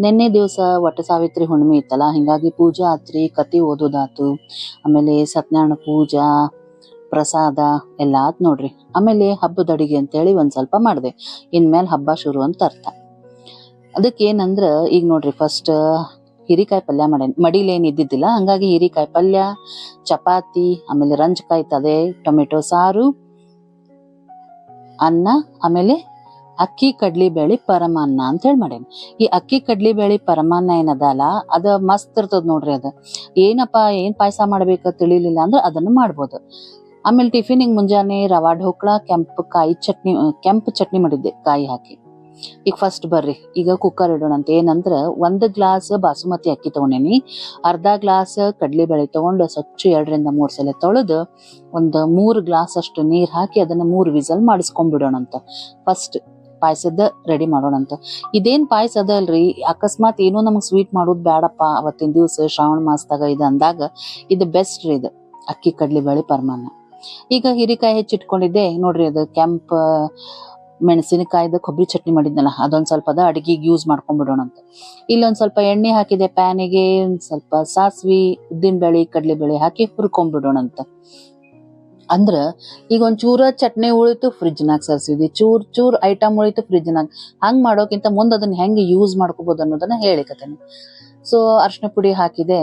ನಿನ್ನೆ ದಿವಸ ವಟ ಸಾವಿತ್ರಿ ಹುಣ್ಣಿಮೆ ಇತ್ತಲ್ಲ, ಹಿಂಗಾಗಿ ಪೂಜಾ ಆತ್ರಿ, ಕತಿ ಓದೋದಾತು, ಆಮೇಲೆ ಸತ್ಯನಾರಾಯಣ ಪೂಜಾ, ಪ್ರಸಾದ ಎಲ್ಲ ಆತ್ ನೋಡ್ರಿ. ಆಮೇಲೆ ಹಬ್ಬದ ಅಡಿಗೆ ಅಂತೇಳಿ ಒಂದ್ ಸ್ವಲ್ಪ ಮಾಡಿದೆ. ಇನ್ಮೇಲೆ ಹಬ್ಬ ಶುರು ಅಂತ ಅರ್ಥ. ಅದಕ್ಕೆ ಏನಂದ್ರ ಈಗ ನೋಡ್ರಿ, ಫಸ್ಟ್ ಹೀರಿಕಾಯಿ ಪಲ್ಯ ಮಾಡೇನಿ. ಮಡಿಲೇನ್ ಇದ್ದಿದ್ದಿಲ್ಲ, ಹಂಗಾಗಿ ಹೀರಿಕಾಯಿ ಪಲ್ಯ, ಚಪಾತಿ, ಆಮೇಲೆ ರಂಜಕಾಯಿ ತದೆ, ಟೊಮೆಟೊ ಸಾರು, ಅನ್ನ, ಆಮೇಲೆ ಅಕ್ಕಿ ಕಡ್ಲಿ ಬೇಳಿ ಪರಮಾನ್ನ ಅಂತ ಹೇಳಿ ಮಾಡೇನಿ. ಈ ಅಕ್ಕಿ ಕಡ್ಲಿ ಬೇಳಿ ಪರಮಾನ್ನ ಏನದಲ್ಲ, ಅದ ಮಸ್ತ್ ಇರ್ತದ ನೋಡ್ರಿ. ಅದ ಏನಪ್ಪಾ ಏನ್ ಪಾಯಸ ಮಾಡ್ಬೇಕ ತಿಳಿಲಿಲ್ಲ ಅಂದ್ರೆ ಅದನ್ನ ಮಾಡ್ಬೋದು. ಆಮೇಲೆ ಟಿಫಿನಿಗೆ ಮುಂಜಾನೆ ರವಾ ಢೋಕ್ಳ, ಕೆಂಪು ಚಟ್ನಿ ಮಾಡಿದ್ದೆ ಕಾಯಿ ಹಾಕಿ. ಈಗ ಫಸ್ಟ್ ಬರ್ರಿ, ಈಗ ಕುಕ್ಕರ್ ಇಡೋಣ ಅಂತ. ಏನಂದ್ರ 1 ಗ್ಲಾಸ್ ಬಾಸುಮತಿ ಅಕ್ಕಿ ತಗೊಂಡೇನಿ, ಅರ್ಧ ಗ್ಲಾಸ್ ಕಡ್ಲಿ ಬೇಳೆ ತಗೊಂಡು ಸ್ವಚ್ಛ 2 ರಿಂದ 3 ಸಲ ತೊಳೆದು ಒಂದು 3 ಗ್ಲಾಸ್ ಅಷ್ಟು ನೀರ್ ಹಾಕಿ ಅದನ್ನ 3 ವಿಸಲ್ ಮಾಡಿಸ್ಕೊಂಡ್ಬಿಡೋಣಂತ. ಫಸ್ಟ್ ಪಾಯಸದ ರೆಡಿ ಮಾಡೋಣಂತ. ಇದೇನ್ ಪಾಯಸ ಅದ ಅಲ್ರಿ, ಅಕಸ್ಮಾತ್ ಏನೋ ನಮಗ್ ಸ್ವೀಟ್ ಮಾಡೋದ್ ಬ್ಯಾಡಪ್ಪ ಅವತ್ತಿನ ದಿವ್ಸ ಶ್ರಾವಣ ಮಾಸದಾಗ ಇದು ಅಂದಾಗ ಇದು ಬೆಸ್ಟ್ ರೀ. ಇದು ಅಕ್ಕಿ ಕಡ್ಲಿ ಬೇಳೆ ಪರಮಾನ್ನ. ಈಗ ಹೀರಿಕಾಯಿ ಹೆಚ್ಚಿಟ್ಕೊಂಡಿದ್ದೆ ನೋಡ್ರಿ, ಅದು ಕೆಂಪ ಮೆಣಸಿನಕಾಯ್ದ ಕೊಬ್ಬರಿ ಚಟ್ನಿ ಮಾಡಿದ್ನಲ್ಲ, ಅದೊಂದ್ ಸ್ವಲ್ಪ ಅದ ಅಡಿಗೆಗೆ ಯೂಸ್ ಮಾಡ್ಕೊಂಡ್ಬಿಡೋಣ ಅಂತ. ಇಲ್ಲೊಂದ್ ಸ್ವಲ್ಪ ಎಣ್ಣೆ ಹಾಕಿದೆ ಪ್ಯಾನಿಗೆ, ಒಂದ್ ಸ್ವಲ್ಪ ಸಾಸ್ವಿ, ಉದ್ದಿನ ಬೇಳೆ, ಕಡ್ಲಿ ಬೇಳೆ ಹಾಕಿ ಹುರ್ಕೊಂಡ್ಬಿಡೋಣ ಅಂತ. ಅಂದ್ರ ಈಗ ಒಂದ್ ಚೂರ ಚಟ್ನಿ ಉಳಿತು ಫ್ರಿಜ್ನಾಗ ಸರ್ಸಿದ್ವಿ, ಚೂರ್ ಐಟಮ್ ಉಳಿತು ಫ್ರಿಜ್ನಾಗ. ಹಂಗ್ ಮಾಡೋಕ್ಕಿಂತ ಮುಂದ್ ಅದನ್ನ ಹೆಂಗ್ ಯೂಸ್ ಮಾಡ್ಕೋಬಹುದು ಅನ್ನೋದನ್ನ ಹೇಳಿಕತ್ತೇನೆ. ಸೊ ಅರ್ಶಿನ ಪುಡಿ ಹಾಕಿದೆ.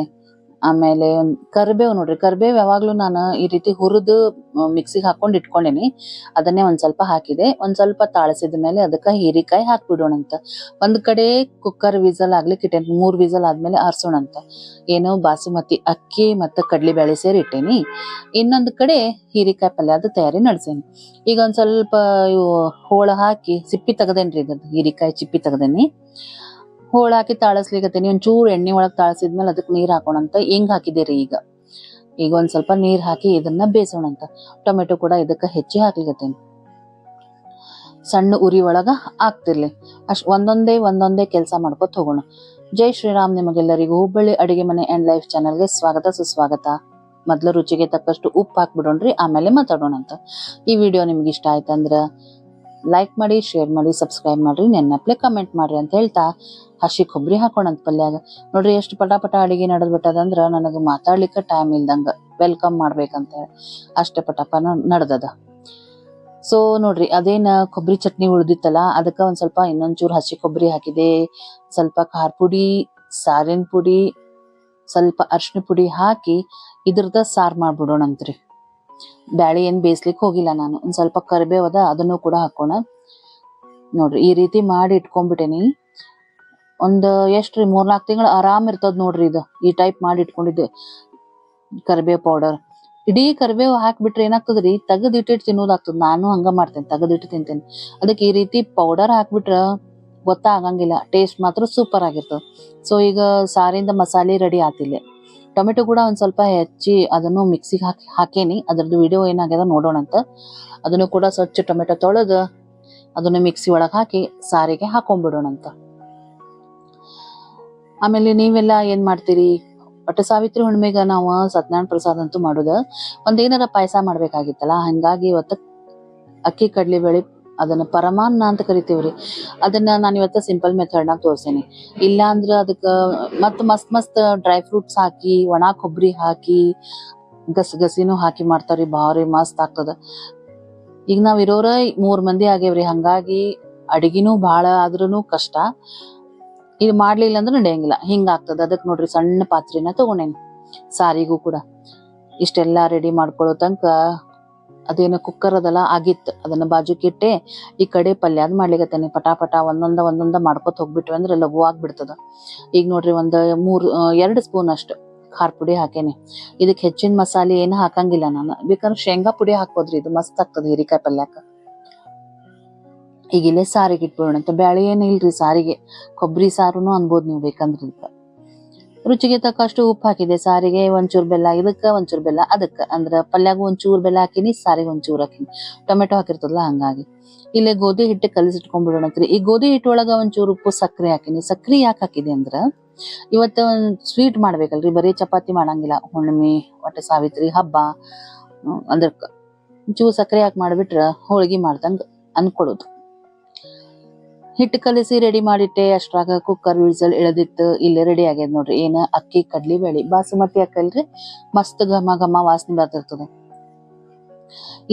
ಆಮೇಲೆ ಕರಿಬೇವು ನೋಡ್ರಿ, ಕರಿಬೇವು ಯಾವಾಗ್ಲೂ ನಾನು ಈ ರೀತಿ ಹುರಿದು ಮಿಕ್ಸಿಗೆ ಹಾಕೊಂಡು ಇಟ್ಕೊಂಡೇನಿ. ಅದನ್ನೇ ಒಂದ್ ಸ್ವಲ್ಪ ಹಾಕಿದೆ. ಒಂದ್ ಸ್ವಲ್ಪ ತಾಳಸಿದ ಮೇಲೆ ಅದಕ್ಕ ಹೀರಿಕಾಯಿ ಹಾಕ್ಬಿಡೋಣಂತ. ಒಂದ್ ಕಡೆ ಕುಕ್ಕರ್ ವಿಸಲ್ ಆಗ್ಲಿಕ್ಕೆ ಇಟ್ಟೇನಿ, 3 ವಿಸಲ್ ಆದ್ಮೇಲೆ ಆರ್ಸೋಣಂತ. ಏನೋ ಬಾಸುಮತಿ ಅಕ್ಕಿ ಮತ್ತು ಕಡ್ಲಿ ಬೇಳೆ ಸೇರಿ ಇಟ್ಟೇನಿ. ಇನ್ನೊಂದ್ ಕಡೆ ಹೀರಿಕಾಯಿ ಪಲ್ಯದ ತಯಾರಿ ನಡೆಸೇನಿ. ಈಗ ಒಂದ್ ಸ್ವಲ್ಪ ಇವು ಹೋಳ ಹಾಕಿ ಸಿಪ್ಪಿ ತೆಗದೇನ್ರಿ, ಇದು ಹೀರಿಕಾಯಿ ಚಿಪ್ಪಿ ತೆಗದೇನಿ. ಹೋಳ ಹಾಕಿ ತಾಳಸ್ಲಿಕತ್ತೀನಿ. ಒಂಚೂರು ಎಣ್ಣೆ ಒಳಗ್ ತಾಳಸಿದ್ಮೇಲೆ ಅದಕ್ಕೆ ನೀರ್ ಹಾಕೋಣಂತ. ಹಿಂಗ್ ಹಾಕಿದೇರಿ. ಈಗ ಒಂದ್ ಸ್ವಲ್ಪ ನೀರ್ ಹಾಕಿ ಇದನ್ನ ಬೇಯಿಸೋಣಂತ. ಟೊಮೆಟೊ ಕೂಡ ಇದಕ್ಕ ಹೆಚ್ಚಿ ಹಾಕ್ಲಿಕತ್ತೀನಿ. ಸಣ್ಣ ಉರಿ ಒಳಗ ಹಾಕ್ತಿರ್ಲಿ. ಒಂದೊಂದೇ ಕೆಲಸ ಮಾಡ್ಕೊತ ಹೋಗೋಣ. ಜೈ ಶ್ರೀರಾಮ್. ನಿಮಗೆಲ್ಲರಿಗೂ ಹುಬ್ಬಳ್ಳಿ ಅಡಿಗೆ ಮನೆ ಅಂಡ್ ಲೈಫ್ ಚಾನಲ್ಗೆ ಸ್ವಾಗತ ಸುಸ್ವಾಗತ. ಮೊದ್ಲು ರುಚಿಗೆ ತಕ್ಕಷ್ಟು ಉಪ್ಪು ಹಾಕ್ಬಿಡೋಣ್ರಿ, ಆಮೇಲೆ ಮಾತಾಡೋಣಂತ. ಈ ವಿಡಿಯೋ ನಿಮ್ಗೆ ಇಷ್ಟ ಆಯ್ತಂದ್ರ ಲೈಕ್ ಮಾಡಿ, ಶೇರ್ ಮಾಡಿ, ಸಬ್ಸ್ಕ್ರೈಬ್ ಮಾಡ್ರಿ, ನೆನ್ನಪ್ಲೆ ಕಮೆಂಟ್ ಮಾಡ್ರಿ ಅಂತ ಹೇಳ್ತಾ ಹಸಿ ಕೊಬ್ಬರಿ ಹಾಕೋಣಂತ ಪಲ್ಯಾಗ. ನೋಡ್ರಿ ಎಷ್ಟು ಪಟಾಪಟ ಅಡಿಗೆ ನಡೆದ್ಬಿಟ್ಟದಂದ್ರ ನನಗೆ ಮಾತಾಡ್ಲಿಕ್ಕೆ ಟೈಮ್ ಇಲ್ದಂಗ ವೆಲ್ಕಮ್ ಮಾಡ್ಬೇಕಂತ ಹೇಳಿ ಅಷ್ಟೇ ಪಟಾಪ ನಡೆದದ. ಸೊ ನೋಡ್ರಿ, ಅದೇನ ಕೊಬ್ಬರಿ ಚಟ್ನಿ ಉಳ್ದಿತ್ತಲ್ಲ, ಅದಕ್ಕ ಒಂದ್ ಸ್ವಲ್ಪ ಇನ್ನೊಂಚೂರು ಹಸಿ ಕೊಬ್ಬರಿ ಹಾಕಿದೆ. ಸ್ವಲ್ಪ ಖಾರ ಪುಡಿ, ಸಾರಿನ ಪುಡಿ, ಸ್ವಲ್ಪ ಅರ್ಶಿನ ಪುಡಿ ಹಾಕಿ ಇದ್ರದ ಸಾರು ಮಾಡ್ಬಿಡೋಣಂತ್ರಿ. ಬ್ಯಾಳಿ ಏನ್ ಬೇಯಿಸ್ಲಿಕ್ಕೆ ಹೋಗಿಲ್ಲ ನಾನು. ಒಂದ್ ಸ್ವಲ್ಪ ಕರಿಬೇವು ಅದ, ಅದನ್ನು ಕೂಡ ಹಾಕೋಣ. ನೋಡ್ರಿ ಈ ರೀತಿ ಮಾಡಿ ಇಟ್ಕೊಂಡ್ಬಿಟ್ಟೇನಿ. ಒಂದ್ ಎಷ್ಟ್ರಿ 3-4 ತಿಂಗಳು ಆರಾಮ್ ಇರ್ತದ ನೋಡ್ರಿ. ಇದು ಈ ಟೈಪ್ ಮಾಡಿ ಇಟ್ಕೊಂಡಿದ್ದೆ. ಕರಿಬೇವು ಪೌಡರ್, ಇಡೀ ಕರಿಬೇವು ಹಾಕ್ಬಿಟ್ರೆ ಏನಾಗ್ತದ್ರಿ, ತೆಗದಿಟ್ಟಿಟ್ಟು ತಿನ್ನೋದಾಗ್ತದ. ನಾನು ಹಂಗ ಮಾಡ್ತೇನೆ, ತೆಗದಿಟ್ಟು ತಿಂತೇನೆ. ಅದಕ್ಕೆ ಈ ರೀತಿ ಪೌಡರ್ ಹಾಕ್ಬಿಟ್ರ ಗೊತ್ತಾಗಂಗಿಲ್ಲ, ಟೇಸ್ಟ್ ಮಾತ್ರ ಸೂಪರ್ ಆಗಿರ್ತದ. ಸೊ ಈಗ ಸಾರಿಂದ ಮಸಾಲೆ ರೆಡಿ ಆತಿಲ್ಲ. ಟೊಮೆಟೊ ಕೂಡ ಒಂದ್ ಸ್ವಲ್ಪ ಹೆಚ್ಚಿ ಅದನ್ನು ಮಿಕ್ಸಿಗೆ ಹಾಕೇನಿ. ಅದ್ರದ್ದು ವಿಡಿಯೋ ಏನಾಗ್ಯದ ನೋಡೋಣಂತ. ಅದನ್ನು ಕೂಡ ಸ್ವಚ್ಛ ಟೊಮೆಟೊ ತೊಳೆದು ಅದನ್ನು ಮಿಕ್ಸಿ ಒಳಗೆ ಹಾಕಿ ಸಾರಿಗೆ ಹಾಕೊಂಡ್ಬಿಡೋಣಂತ. ಆಮೇಲೆ ನೀವೆಲ್ಲ ಏನ್ ಮಾಡ್ತೀರಿ? ವಟ ಸಾವಿತ್ರಿ ಹುಣ್ಣಿಮೆಗ ನಾವು ಸತ್ಯನಾರಾಯಣ ಪ್ರಸಾದ ಅಂತೂ ಮಾಡುದ. ಒಂದೇನಾರ ಪಾಯಸ ಮಾಡ್ಬೇಕಾಗಿತ್ತಲ್ಲ, ಹಂಗಾಗಿ ಇವತ್ತು ಅಕ್ಕಿ ಕಡ್ಲಿ ಬೇಳೆ, ಅದನ್ನ ಪರಮಾನ್ನ ಅಂತ ಕರಿತೀವ್ರಿ. ಅದನ್ನ ನಾನು ಇವತ್ತು ಸಿಂಪಲ್ ಮೆಥಡ್ನಾಗ ತೋರ್ಸೇನಿ. ಇಲ್ಲ ಅಂದ್ರ ಅದಕ್ಕ ಮಸ್ತ್ ಡ್ರೈ ಫ್ರೂಟ್ಸ್ ಹಾಕಿ, ಒಣ ಕೊಬ್ಬರಿ ಹಾಕಿ, ಗಸಿನೂ ಹಾಕಿ ಮಾಡ್ತಾರ್ರಿ. ಭಾರಿ ಮಸ್ತ್ ಆಗ್ತದ. ಈಗ ನಾವ್ ಇರೋರ 3 ಮಂದಿ ಆಗೇವ್ರಿ, ಹಂಗಾಗಿ ಅಡಿಗೆನೂ ಭಾಳ ಆದ್ರೂ ಕಷ್ಟ. ಇದು ಮಾಡ್ಲಿಲ್ಲ ಅಂದ್ರೆ ನಡೆಯಂಗಿಲ್ಲ, ಹಿಂಗ ಆಗ್ತದ. ಅದಕ್ಕೆ ನೋಡ್ರಿ ಸಣ್ಣ ಪಾತ್ರೆನ ತಗೊಂಡೇನಿ. ಸಾರಿಗೂ ಕೂಡ ಇಷ್ಟೆಲ್ಲಾ ರೆಡಿ ಮಾಡ್ಕೊಳ್ಳೋ ತನಕ ಅದೇನೋ ಕುಕ್ಕರ್ ಅದಲ್ಲ ಆಗಿತ್ತು, ಅದನ್ನ ಬಾಜುಕಿಟ್ಟೆ ಈ ಕಡೆ ಪಲ್ಯಾದ್ ಮಾಡ್ಲಿಕತ್ತೇನೆ. ಪಟಾಪಟ ಒಂದೊಂದ ಮಾಡ್ಕೊತ ಹೋಗ್ಬಿಟ್ವಿ ಅಂದ್ರೆ ಲಘು ಆಗ್ಬಿಡ್ತದ. ಈಗ ನೋಡ್ರಿ 2 ಸ್ಪೂನ್ ಅಷ್ಟು ಖಾರ ಪುಡಿ ಹಾಕೇನಿ. ಇದಕ್ ಹೆಚ್ಚಿನ ಮಸಾಲೆ ಏನು ಹಾಕಂಗಿಲ್ಲ ನಾನು. ಬೇಕಾದ್ರೆ ಶೇಂಗಾ ಪುಡಿ ಹಾಕೋದ್ರಿ, ಇದು ಮಸ್ತ್ ಆಗ್ತದ ಹೀರಿಕಾಯಿ ಪಲ್ಯಾಕ. ಈಗ ಇಲ್ಲೇ ಸಾರಿಗೆ ಇಟ್ಬಿಡೋಣಂತ. ಬ್ಯಾಳೆ ಏನು ಇಲ್ರಿ ಸಾರಿಗೆ, ಕೊಬ್ಬರಿ ಸಾರುನು ಅನ್ಬೋದು ನೀವು ಬೇಕಂದ್ರೆ. ಇದಕ್ಕ ರುಚಿಗೆ ತಕ್ಕಷ್ಟು ಉಪ್ಪು ಹಾಕಿದೆ. ಸಾರಿಗೆ ಒಂಚೂರು ಬೆಲ್ಲ, ಇದಕ್ಕ ಒಂಚೂರು ಬೆಲ್ಲ, ಅದಕ್ಕ ಅಂದ್ರ ಪಲ್ಯಾಗು ಒಂಚೂರು ಬೆಲ್ಲ ಹಾಕಿನಿ, ಸಾರಿಗೆ ಒಂಚೂರು ಹಾಕಿನಿ. ಟೊಮೆಟೊ ಹಾಕಿರ್ತದಲ್ಲ ಹಂಗಾಗಿ. ಇಲ್ಲೇ ಗೋಧಿ ಹಿಟ್ಟು ಕಲಸಿಟ್ಕೊಂಡ್ಬಿಡೋಣತ್ರಿ. ಈ ಗೋಧಿ ಹಿಟ್ಟೊಳಗ ಒಂಚೂರು ಉಪ್ಪು, ಸಕ್ರೆ ಹಾಕಿನಿ. ಸಕ್ರಿ ಯಾಕೆ ಹಾಕಿದೆ ಅಂದ್ರ ಇವತ್ತ ಸ್ವೀಟ್ ಮಾಡ್ಬೇಕಲ್ರಿ, ಬರೀ ಚಪಾತಿ ಮಾಡಂಗಿಲ್ಲ. ಹುಣ್ಣಿಮೆ, ವಟ ಸಾವಿತ್ರಿ ಹಬ್ಬ ಅಂದ್ರ ಒಂಚೂರು ಸಕ್ರೆ ಹಾಕಿ ಮಾಡ್ಬಿಟ್ರ ಹೋಳಿಗೆ ಮಾಡ್ದಂಗ ಅನ್ಕೊಳೋದು. ಹಿಟ್ಟು ಕಲಿಸಿ ರೆಡಿ ಮಾಡಿಟ್ಟೆ. ಅಷ್ಟ್ರಾಗ ಕುಕ್ಕರ್ ವಿಸಲ್ ಇಳದಿತ್ತು. ಇಲ್ಲೇ ರೆಡಿ ಆಗ್ಯದ ನೋಡ್ರಿ. ಏನ ಅಕ್ಕಿ ಕಡ್ಲಿ ಬೇಳಿ ಬಾಸುಮತಿ ಅಕ್ಕಲ್ರಿ, ಮಸ್ತ್ ಘಮ ಘಮ ವಾಸನೆ ಬರ್ತಿರ್ತದ.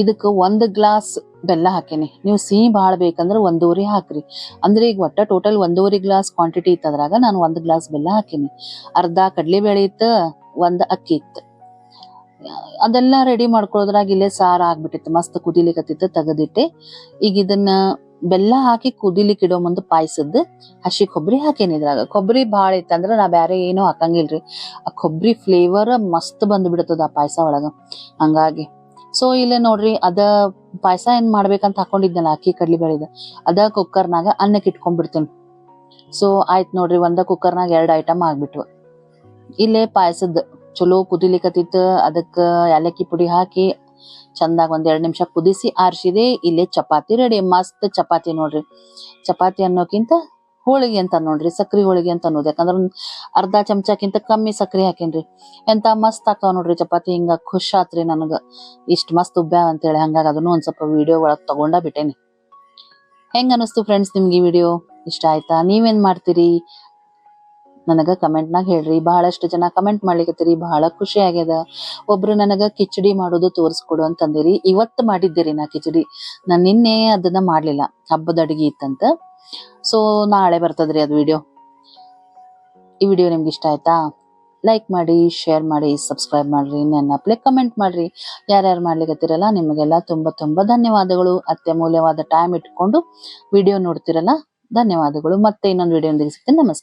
ಇದಕ್ಕ 1 ಗ್ಲಾಸ್ ಬೆಲ್ಲ ಹಾಕೇನಿ. ನೀವು ಸಿಹಿ ಬಾಳ ಬೇಕಂದ್ರ 1.5 ಹಾಕ್ರಿ. ಅಂದ್ರೆ ಈಗ ಒಟ್ಟ ಟೋಟಲ್ 1.5 ಗ್ಲಾಸ್ ಕ್ವಾಂಟಿಟಿ ಇತ್ತದ್ರಾಗ ನಾನು 1 ಗ್ಲಾಸ್ ಬೆಲ್ಲ ಹಾಕೇನಿ. ಅರ್ಧ ಕಡ್ಲಿ ಬೇಳೆ ಇತ್ತ, 1 ಅಕ್ಕಿ ಇತ್ತು. ಅದೆಲ್ಲ ರೆಡಿ ಮಾಡ್ಕೊಳ್ಳೋದ್ರಾಗ ಇಲ್ಲೇ ಸಾರ ಆಗ್ಬಿಟ್ಟಿತ್ತು. ಮಸ್ತ್ ಕುದಿಲಿಕತ್ತಿತ್ತು, ತೆಗದಿಟ್ಟೆ. ಈಗ ಇದನ್ನ ಬೆಲ್ಲ ಹಾಕಿ ಕುದಿಲಿಕ್ಕೆ ಇಡೋ ಮುಂದೆ ಪಾಯಸದ್ದು ಹಸಿ ಕೊಬ್ಬರಿ ಹಾಕೇನಿ. ಇದ್ರಾಗ ಕೊಬ್ಬರಿ ಭಾಳ ಇತ್ತಂದ್ರ ನಾ ಬ್ಯಾರೆ ಏನೂ ಹಾಕಂಗಿಲ್ರಿ. ಆ ಕೊಬ್ಬರಿ ಫ್ಲೇವರ್ ಮಸ್ತ್ ಬಂದ್ ಬಿಡ್ತದ ಆ ಪಾಯಸ ಒಳಗ. ಹಂಗಾಗಿ ಸೊ ಇಲ್ಲೇ ನೋಡ್ರಿ, ಅದ ಪಾಯಸ ಏನ್ ಮಾಡ್ಬೇಕಂತ ಹಾಕೊಂಡಿದ್ನಲ್ಲ ಅಕ್ಕಿ ಕಡ್ಲಿ ಬೆಳೆದ, ಅದ ಕುಕ್ಕರ್ನಾಗ ಅನ್ನಕ್ಕೆ ಇಟ್ಕೊಂಡ್ಬಿಡ್ತೇನೆ. ಸೊ ಆಯ್ತ್ ನೋಡ್ರಿ, ಒಂದ ಕುಕ್ಕರ್ನಾಗ 2 ಐಟಮ್ ಆಗ್ಬಿಟ್ವು. ಇಲ್ಲೇ ಪಾಯಸದ್ ಚಲೋ ಕುದಿಲಿಕತ್ತಿತ್ತು. ಅದಕ್ಕ ಏಲಕ್ಕಿ ಪುಡಿ ಹಾಕಿ ಚಂದಾಗ 1-2 ನಿಮಿಷ ಕುದಿಸಿ ಆರ್ಸಿದೆ. ಇಲ್ಲೇ ಚಪಾತಿ ರೆಡಿ. ಮಸ್ತ್ ಚಪಾತಿ ನೋಡ್ರಿ. ಚಪಾತಿ ಅನ್ನೋಕ್ಕಿಂತ ಹೋಳಿಗೆ ಅಂತ ನೋಡ್ರಿ, ಸಕ್ರಿ ಹೋಳಿಗೆ ಅಂತ ಅನ್ನೋದು. ಯಾಕಂದ್ರ ಅರ್ಧ ಚಮಚಕ್ಕಿಂತ ಕಮ್ಮಿ ಸಕ್ರಿ ಹಾಕೇನ್ರಿ. ಎಂತ ಮಸ್ತ್ ಆಗ್ತಾವ ನೋಡ್ರಿ ಚಪಾತಿ. ಹಿಂಗ ಖುಷ್ ಆತ್ರಿ ನನಗ, ಇಷ್ಟ ಮಸ್ತ್ ಉಬ್ಬ್ಯಾವ ಅಂತೇಳಿ. ಹಂಗಾಗಿ ಅದನ್ನು ಒಂದ್ ಸ್ವಲ್ಪ ವಿಡಿಯೋ ಒಳಗ್ ತಗೊಂಡ ಬಿಟ್ಟೇನಿ. ಹೆಂಗ ಅನಿಸ್ತು ಫ್ರೆಂಡ್ಸ್ ನಿಮ್ಗೆ ಈ ವಿಡಿಯೋ? ಇಷ್ಟ ಆಯ್ತಾ? ನೀವೇನ್ ಮಾಡ್ತೀರಿ ನನಗ ಕಮೆಂಟ್ನಾಗ ಹೇಳ್ರಿ. ಬಹಳಷ್ಟು ಜನ ಕಮೆಂಟ್ ಮಾಡ್ಲಿಕತ್ತೀರಿ, ಬಹಳ ಖುಷಿ ಆಗ್ಯದ. ಒಬ್ರು ನನಗ ಕಿಚಡಿ ಮಾಡೋದು ತೋರಿಸ್ಕೊಡು ಅಂತಂದಿರಿ. ಇವತ್ತು ಮಾಡಿದ್ದೀರಿ ನಾ ಕಿಚಡಿ. ನಾನ್ ನಿನ್ನೆ ಅದನ್ನ ಮಾಡ್ಲಿಲ್ಲ, ಹಬ್ಬದ ಅಡಿಗೆ ಇತ್ತಂತ. ಸೊ ನಾಳೆ ಬರ್ತದ್ರಿ ಅದ್ ವಿಡಿಯೋ. ಈ ವಿಡಿಯೋ ನಿಮ್ಗೆ ಇಷ್ಟ ಆಯ್ತಾ? ಲೈಕ್ ಮಾಡಿ, ಶೇರ್ ಮಾಡಿ, ಸಬ್ಸ್ಕ್ರೈಬ್ ಮಾಡ್ರಿ, ನನ್ನ ಪ್ಲೇ ಕಮೆಂಟ್ ಮಾಡ್ರಿ. ಯಾರ್ಯಾರು ಮಾಡ್ಲಿಕತ್ತೀರಲ್ಲ ನಿಮಗೆಲ್ಲ ತುಂಬಾ ತುಂಬಾ ಧನ್ಯವಾದಗಳು. ಅತ್ಯಮೂಲ್ಯವಾದ ಟೈಮ್ ಇಟ್ಕೊಂಡು ವಿಡಿಯೋ ನೋಡ್ತಿರಲ್ಲ, ಧನ್ಯವಾದಗಳು. ಮತ್ತೆ ಇನ್ನೊಂದು ವಿಡಿಯೋ ಸಿಗ್ತೀನಿ. ನಮಸ್ಕಾರ.